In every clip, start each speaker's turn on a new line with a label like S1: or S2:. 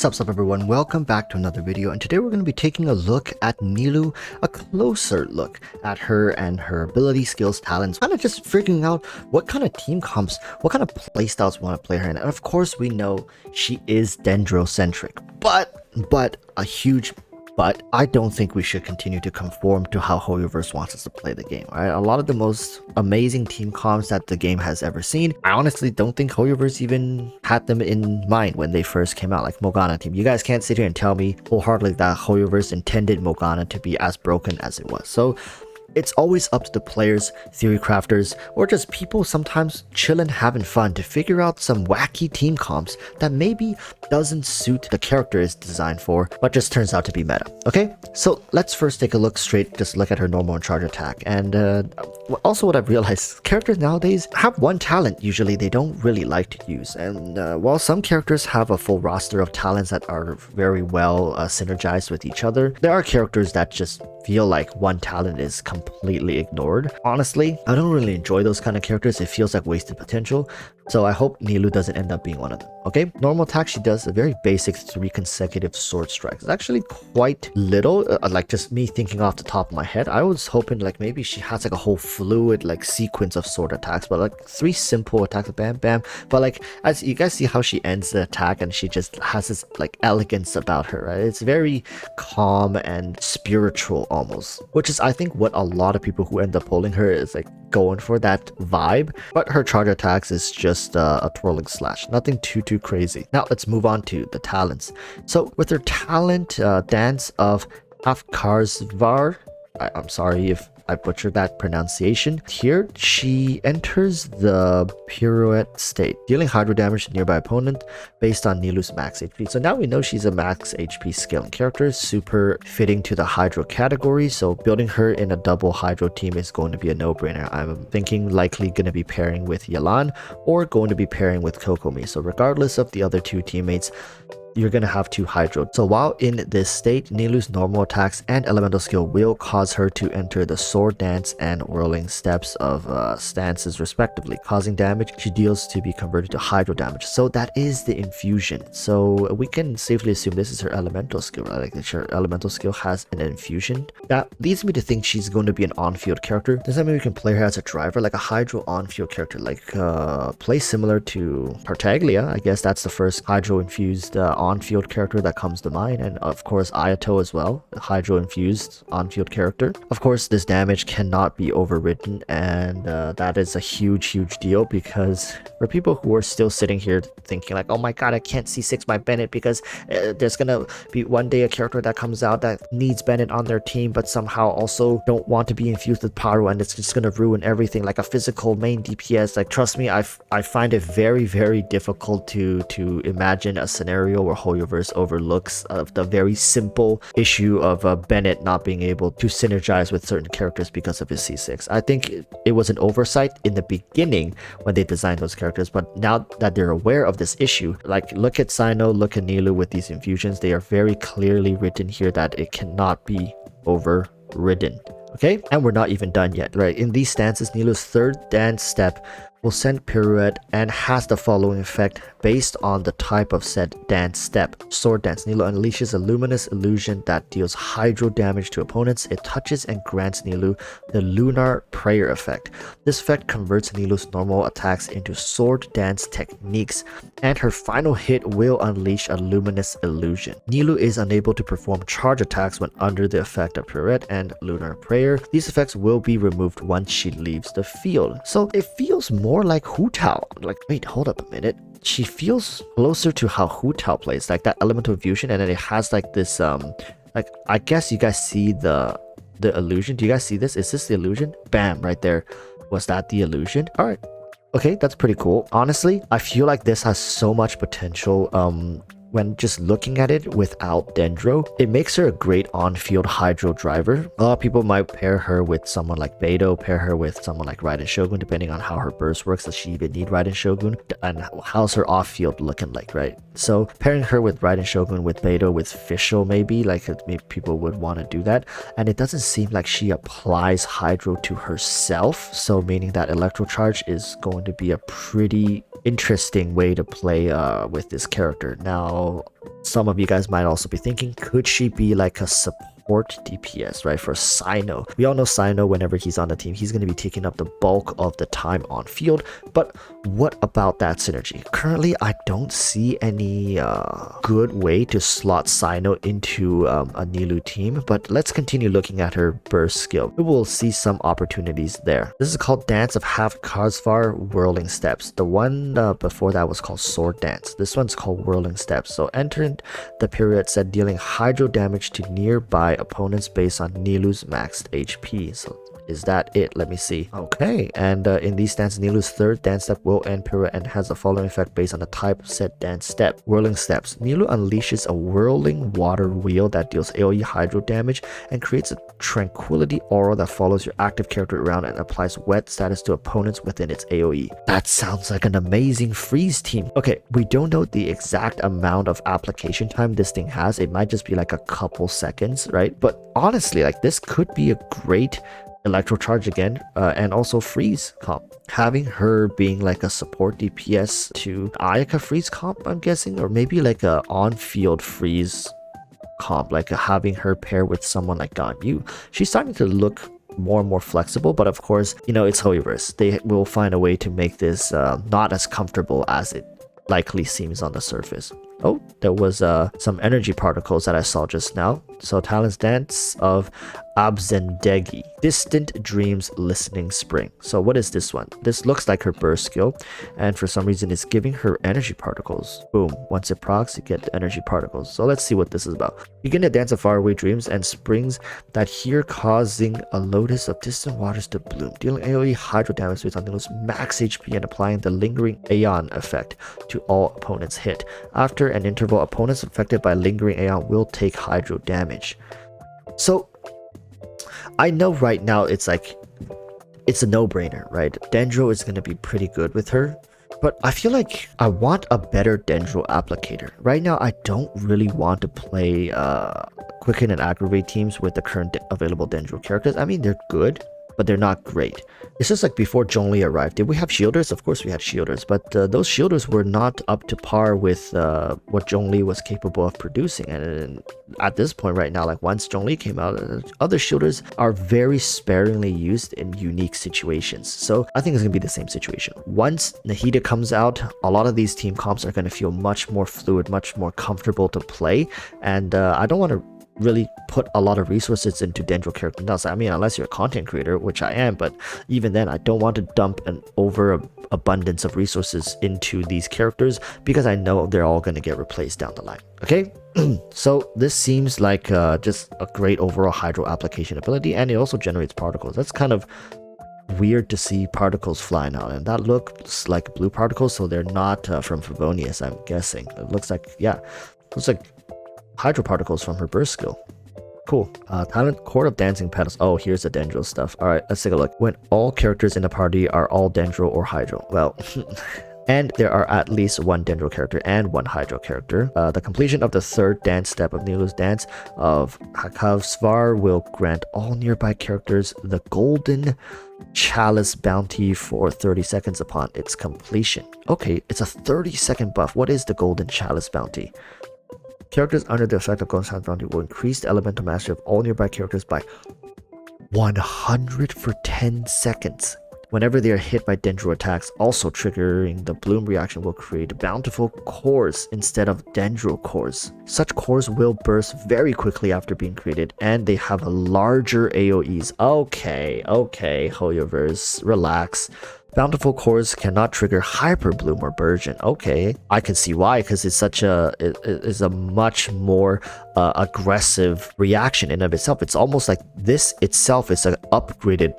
S1: Sup everyone, welcome back to another video, and today we're going to be taking a look at Nilu, a closer look at her and her ability, skills, talents, kind of just figuring out what kind of team comps, what kind of playstyles we want to play her in. And of course we know she is dendro-centric, but a huge but I don't think we should continue to conform to how Hoyoverse wants us to play the game, right? A lot of the most amazing team comps that the game has ever seen, I honestly don't think Hoyoverse even had them in mind when they first came out, like Morgana team. You guys can't sit here and tell me wholeheartedly that Hoyoverse intended Morgana to be as broken as it was. So it's always up to the players, theory crafters, or just people sometimes chillin' having fun to figure out some wacky team comps that maybe doesn't suit the character it's designed for, but just turns out to be meta. Okay, so let's first take a look just look at her normal and charge attack. And also what I've realized, characters nowadays have one talent usually they don't really like to use. And while some characters have a full roster of talents that are very well synergized with each other, there are characters that just feel like one talent is completely ignored. Honestly, I don't really enjoy those kind of characters. It feels like wasted potential. So I hope Nilu doesn't end up being one of them. Okay, normal attack, she does a very basic 3 consecutive sword strikes. It's actually quite little, like just me thinking off the top of my head. I was hoping like maybe she has like a whole fluid like sequence of sword attacks, but like 3 simple attacks, bam bam. But like as you guys see how she ends the attack, and she just has this like elegance about her, right? It's very calm and spiritual almost, which is I think what a lot of people who end up pulling her is like going for that vibe. But her charge attacks is just a twirling slash, nothing too crazy. Now let's move on to the talents. So with her talent, Dance of Afkarsvar, I'm sorry if I butchered that pronunciation. Here, she enters the pirouette state, dealing hydro damage to nearby opponent based on Nilu's max HP. So now we know she's a max HP scaling character, super fitting to the hydro category. So building her in a double hydro team is going to be a no-brainer. I'm thinking likely going to be pairing with Yelan or going to be pairing with Kokomi. So regardless of the other 2 teammates, you're gonna have 2 hydro. So while in this state, Nilu's normal attacks and elemental skill will cause her to enter the sword dance and whirling steps of stances respectively, causing damage she deals to be converted to hydro damage. So that is the infusion. So we can safely assume this is her elemental skill, right? Like her elemental skill has an infusion. That leads me to think she's going to be an on-field character. Does that mean we can play her as a driver, like a hydro on-field character, like play similar to Tartaglia? I guess that's the first hydro infused on-field character that comes to mind, and of course Ayato as well, a hydro infused on-field character. Of course this damage cannot be overridden, and that is a huge deal, because for people who are still sitting here thinking like, oh my god, I can't C6 my Bennett because there's gonna be one day a character that comes out that needs Bennett on their team but somehow also don't want to be infused with pyro, and it's just gonna ruin everything, like a physical main DPS. Like trust me, I find it very difficult to imagine a scenario where Hoyoverse overlooks the very simple issue of Bennett not being able to synergize with certain characters because of his C6. I think it was an oversight in the beginning when they designed those characters, but now that they're aware of this issue, like look at Sino, look at Nilu with these infusions, they are very clearly written here that it cannot be overridden. Okay, and we're not even done yet, right? In these stances, Nilu's 3rd dance step will send pirouette and has the following effect based on the type of said dance step. Sword dance. Nilu unleashes a luminous illusion that deals hydro damage to opponents. It touches and grants Nilu the lunar prayer effect. This effect converts Nilu's normal attacks into sword dance techniques, and her final hit will unleash a luminous illusion. Nilu is unable to perform charge attacks when under the effect of pirouette and lunar prayer. These effects will be removed once she leaves the field. So it feels more like Hu Tao. Like, wait, hold up a minute. She feels closer to how Hu Tao plays, like that elemental infusion, and then it has like this like, I guess you guys see the illusion. Do you guys see this? Is this the illusion? Bam, right there. Was that the illusion? All right. Okay, that's pretty cool. Honestly, I feel like this has so much potential when just looking at it without Dendro. It makes her a great on-field hydro driver. A lot of people might pair her with someone like Beidou, pair her with someone like Raiden Shogun, depending on how her burst works. Does she even need Raiden Shogun? And how's her off-field looking like, right? So pairing her with Raiden Shogun, with Beidou, with Fischl maybe, like maybe people would want to do that. And it doesn't seem like she applies hydro to herself, so meaning that electro charge is going to be a pretty interesting way to play with this character. Now, some of you guys might also be thinking, could she be like a support DPS, right? For Sino. We all know Sino, whenever he's on the team, he's going to be taking up the bulk of the time on field. But what about that synergy? Currently, I don't see any good way to slot Sino into a Nilu team, but let's continue looking at her burst skill. We will see some opportunities there. This is called Dance of Half Karsvar Whirling Steps. The one before that was called Sword Dance. This one's called Whirling Steps. So entering the period said dealing hydro damage to nearby opponents based on Nilu's maxed HP. So is that it? Let me see. Okay, and in these stances, Nilu's third dance step will end period and has the following effect based on the type of said dance step. Whirling steps. Nilu unleashes a whirling water wheel that deals AoE hydro damage and creates a tranquility aura that follows your active character around and applies wet status to opponents within its AoE. That sounds like an amazing freeze team. Okay, we don't know the exact amount of application time this thing has. It might just be like a couple seconds, right? But honestly, like this could be a great electro charge again, and also freeze comp. Having her being like a support DPS to Ayaka freeze comp, I'm guessing, or maybe like a on-field freeze comp, like having her pair with someone like Ganyu. She's starting to look more and more flexible, but of course, you know, it's Hoyoverse. They will find a way to make this not as comfortable as it likely seems on the surface. Oh, there was some energy particles that I saw just now. So Talon's Dance of Abzendegi. Distant Dreams Listening Spring. So what is this one? This looks like her burst skill, and for some reason it's giving her energy particles. Boom. Once it procs, you get the energy particles. So let's see what this is about. Begin to dance of faraway dreams and springs that here causing a lotus of distant waters to bloom, dealing AoE hydro damage based on Nilu's max HP and applying the lingering Aeon effect to all opponents hit. After an interval, opponents affected by lingering Aeon will take hydro damage. So I know right now it's like it's a no-brainer, right? Dendro is going to be pretty good with her, but I feel like I want a better Dendro applicator. Right now I don't really want to play Quicken and Aggravate teams with the current available Dendro characters. I mean, they're good, but they're not great. It's just like before Zhongli arrived. Did we have shielders? Of course we had shielders, but those shielders were not up to par with what Zhongli was capable of producing. And at this point right now, like once Zhongli came out, other shielders are very sparingly used in unique situations. So I think it's going to be the same situation. Once Nahida comes out, a lot of these team comps are going to feel much more fluid, much more comfortable to play. And I don't want to really put a lot of resources into Dendro character nuts. I mean, unless you're a content creator, which I am, but even then I don't want to dump an overabundance of resources into these characters because I know they're all going to get replaced down the line. Okay, so this seems like just a great overall hydro application ability, and it also generates particles. That's kind of weird to see particles flying out, and that looks like blue particles, so they're not from Favonius, I'm guessing. It looks like, yeah, looks like hydro particles from her burst skill. Cool. Talent Court of Dancing Petals. Oh, here's the Dendro stuff. All right, let's take a look. When all characters in the party are all Dendro or Hydro. Well, and there are at least one Dendro character and one Hydro character. The completion of the third dance step of Nilu's Dance of Hakavsvar will grant all nearby characters the Golden Chalice bounty for 30 seconds upon its completion. Okay, it's a 30-second buff. What is the Golden Chalice bounty? Characters under the effect of Golden Chalice bounty will increase the elemental mastery of all nearby characters by 100 for 10 seconds. Whenever they are hit by Dendro attacks, also triggering the Bloom reaction will create bountiful cores instead of Dendro cores. Such cores will burst very quickly after being created, and they have larger AoEs. Okay, Hoyoverse, relax. Bountiful cores cannot trigger Hyper Bloom or Burgeon. Okay, I can see why, because it's such a is a much more aggressive reaction in of itself. It's almost like this itself is an upgraded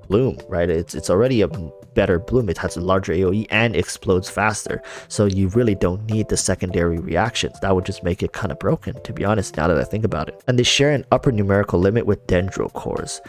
S1: Bloom, right? It's already a better Bloom. It has a larger AoE and explodes faster, so you really don't need the secondary reactions. That would just make it kind of broken, to be honest, now that I think about it. And they share an upper numerical limit with Dendro cores.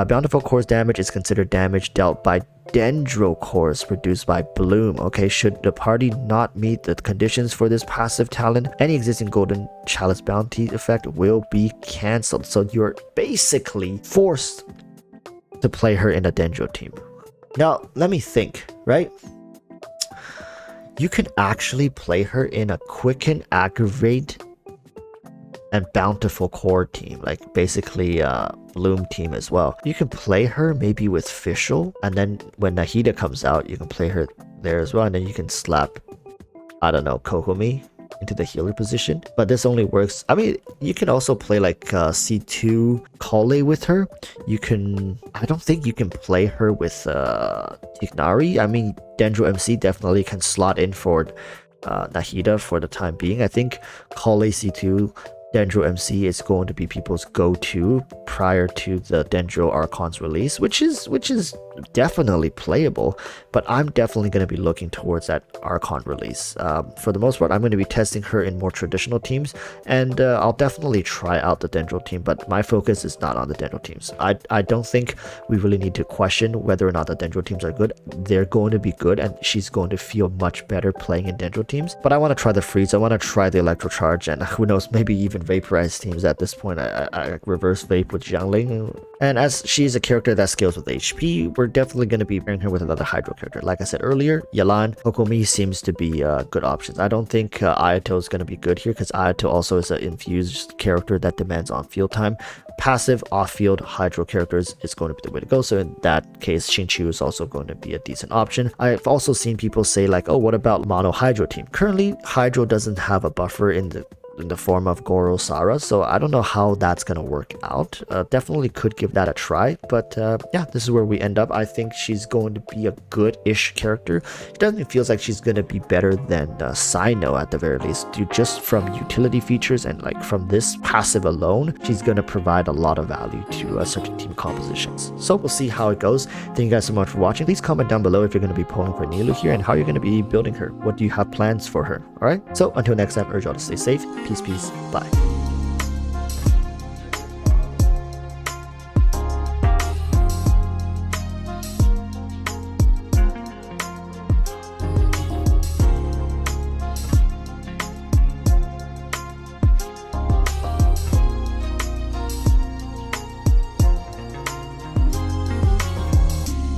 S1: Bountiful cores damage is considered damage dealt by Dendro cores produced by Bloom. Okay, should the party not meet the conditions for this passive talent, any existing Golden Chalice bounty effect will be cancelled. So you're basically forced to play her in a Dendro team. Now, let me think, right? you can actually play her in a quicken, aggravate, and bountiful core team, like basically bloom team as well. You can play her maybe with Fischl, and then when Nahida comes out, you can play her there as well, and then you can slap, I don't know, Kokomi into the healer position. But this only works, I mean, you can also play like C2 Kale with her. You can, I don't think you can play her with Tignari. I mean, Dendro MC definitely can slot in for Nahida for the time being. I think Kale C2 Dendro MC is going to be people's go-to prior to the Dendro Archon's release, which is definitely playable, but I'm definitely going to be looking towards that Archon release. For the most part, I'm going to be testing her in more traditional teams, and I'll definitely try out the Dendro team, but my focus is not on the Dendro teams. I don't think we really need to question whether or not the Dendro teams are good. They're going to be good, and she's going to feel much better playing in Dendro teams, but I want to try the freeze, I want to try the electro charge, and who knows, maybe even vaporize teams at this point. I reverse vape with Jiangling, and as she's a character that scales with HP, we're definitely going to be pairing her with another Hydro character. Like I said earlier, Yalan, Kokomi seems to be good options. I don't think Ayato is going to be good here, because Ayato also is an infused character that demands on-field time. Passive off-field Hydro characters is going to be the way to go, so in that case, Xingqiu is also going to be a decent option. I've also seen people say like, oh, what about mono Hydro team? Currently, Hydro doesn't have a buffer in the form of Goro Sara, so I don't know how that's gonna work out. Definitely could give that a try, but yeah, this is where we end up. I think she's going to be a good-ish character. It doesn't feel like she's gonna be better than Sino at the very least, just from utility features, and like from this passive alone, she's gonna provide a lot of value to certain team compositions. So we'll see how it goes. Thank you guys so much for watching. Please comment down below if you're gonna be pulling for Nilu here, and how you're gonna be building her. What do you have plans for her? All right, so until next time, I urge y'all to stay safe. Peace, bye.